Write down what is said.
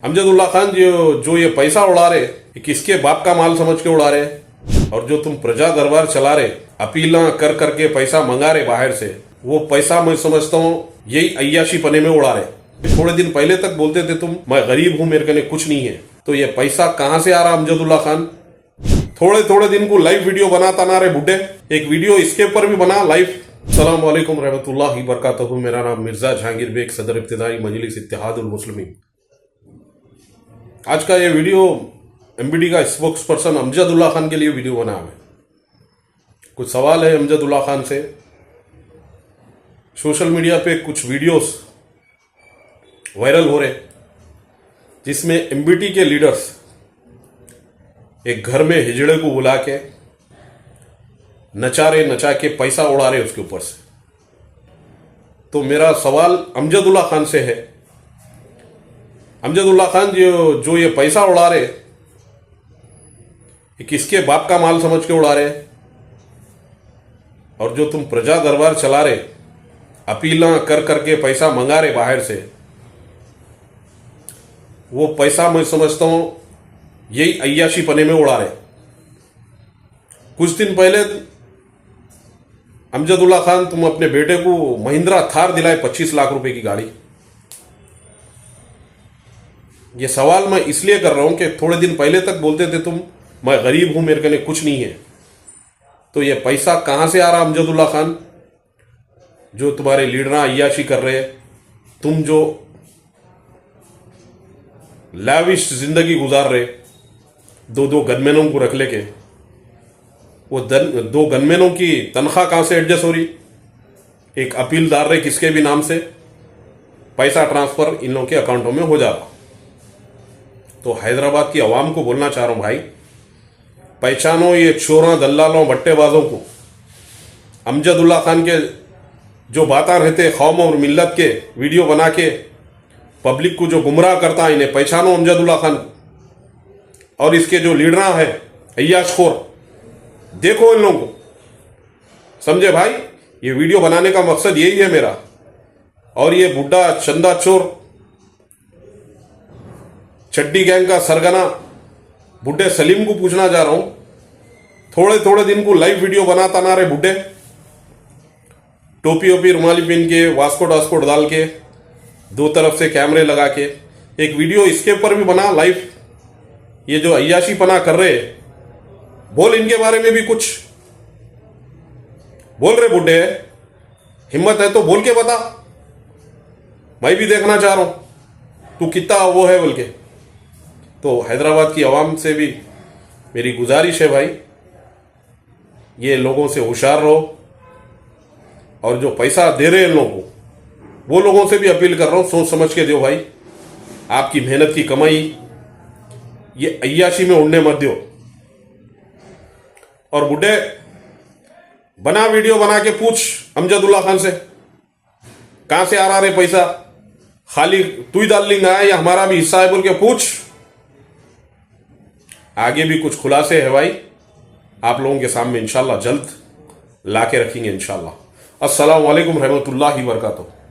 अमजदुल्ला खान जो ये पैसा उड़ा रहे, ये किसके बाप का माल समझ के उड़ा रहे? और जो तुम प्रजा दरबार चला रहे, अपीला कर करके पैसा मंगा रहे बाहर से, वो पैसा मैं समझता हूँ यही अय्याशी पने में उड़ा रहे। थोड़े दिन पहले तक बोलते थे तुम मैं गरीब हूं, मेरे कने कुछ नहीं है, तो ये पैसा कहां से आ रहा? अमजदुल्ला खान थोड़े थोड़े दिन को लाइव वीडियो बनाता ना रे बुड्ढे, एक वीडियो इसके ऊपर भी बना लाइव। अस्सलाम वालेकुम रहमतुल्लाहि बरकातहू। मेरा नाम मिर्जा जहांगीर बेग, सदर इब्तिदाई मजलिस इत्तेहादुल मुस्लिमीन। आज का ये वीडियो एमबीडी का स्पोक्स पर्सन अमजदुल्ला खान के लिए वीडियो बना है। कुछ सवाल है अमजदुल्ला खान से। सोशल मीडिया पे कुछ वीडियोस वायरल हो रहे जिसमें एमबीटी के लीडर्स एक घर में हिजड़े को बुला के नचा के पैसा उड़ा रहे उसके ऊपर से। तो मेरा सवाल अमजदुल्ला खान से है, अमजदुल्ला खान जो ये पैसा उड़ा रहे, ये किसके बाप का माल समझ के उड़ा रहे? और जो तुम प्रजा दरबार चला रहे, अपीला कर करके पैसा मंगा रहे बाहर से, वो पैसा मैं समझता हूं यही अय्याशी पने में उड़ा रहे। कुछ दिन पहले अमजदुल्ला खान तुम अपने बेटे को महिंद्रा थार दिलाए 25 लाख रुपए की गाड़ी। ये सवाल मैं इसलिए कर रहा हूं कि थोड़े दिन पहले तक बोलते थे तुम मैं गरीब हूं, मेरे कने कुछ नहीं है, तो ये पैसा कहां से आ रहा? अमजदुल्ला खान जो तुम्हारे लीडर अय्याशी कर रहे, तुम जो लाविश जिंदगी गुजार रहे, दो गनमैनों को रख लेके, वो दो गनमैनों की तनख्वाह कहां से एडजस्ट हो रही? एक अपील डाल रहे किसके भी नाम से, पैसा ट्रांसफर इन लोगों के अकाउंटों में हो जा रहा। तो हैदराबाद की आवाम को बोलना चाह रहा हूं, भाई पहचानो ये चोरों, दल्लालों, बट्टेबाजों को। अमजदुल्ला खान के जो बातें रहते कौम और मिल्लत के वीडियो बना के पब्लिक को जो गुमराह करता है, इन्हें पहचानो अमजदुल्ला खान। और इसके जो लीडर है अय्याशखोर, देखो इन लोगों को, समझे भाई? ये वीडियो बनाने का मकसद यही है मेरा। और ये बुड्ढा चंदा चोर चड्डी गैंग का सरगना बुड्ढे सलीम को पूछना जा रहा हूं, थोड़े थोड़े दिन को लाइव वीडियो बनाता ना रे बुड्ढे, टोपी ओपी रुमाली पहन के, वास्कोट डाल के, दो तरफ से कैमरे लगा के एक वीडियो इसके ऊपर भी बना लाइव। ये जो अय्याशी पना कर रहे, बोल इनके बारे में भी कुछ बोल रहे बुड्ढे, हिम्मत है तो बोल के बता, मैं भी देखना चाह रहा हूं तू कितना वो है बोल के। तो हैदराबाद की आवाम से भी मेरी गुजारिश है भाई, ये लोगों से होशियार रहो। और जो पैसा दे रहे हैं लोगों को, वो लोगों से भी अपील कर रहा हूं, सोच समझ के दो भाई। आपकी मेहनत की कमाई ये अय्याशी में उड़ने मत दो। और बुड्ढे बना वीडियो बना के पूछ अमजदुल्ला खान से कहां से आ रहा रे पैसा, खाली तू ही डाल लेंगा या हमारा भी हिस्सा है बोल के पूछ। आगे भी कुछ खुलासे है भाई, आप लोगों के सामने इंशाल्लाह जल्द लाके रखेंगे इंशाल्लाह। अस्सलाम वालेकुम रहमतुल्लाहि वबरकातुहू।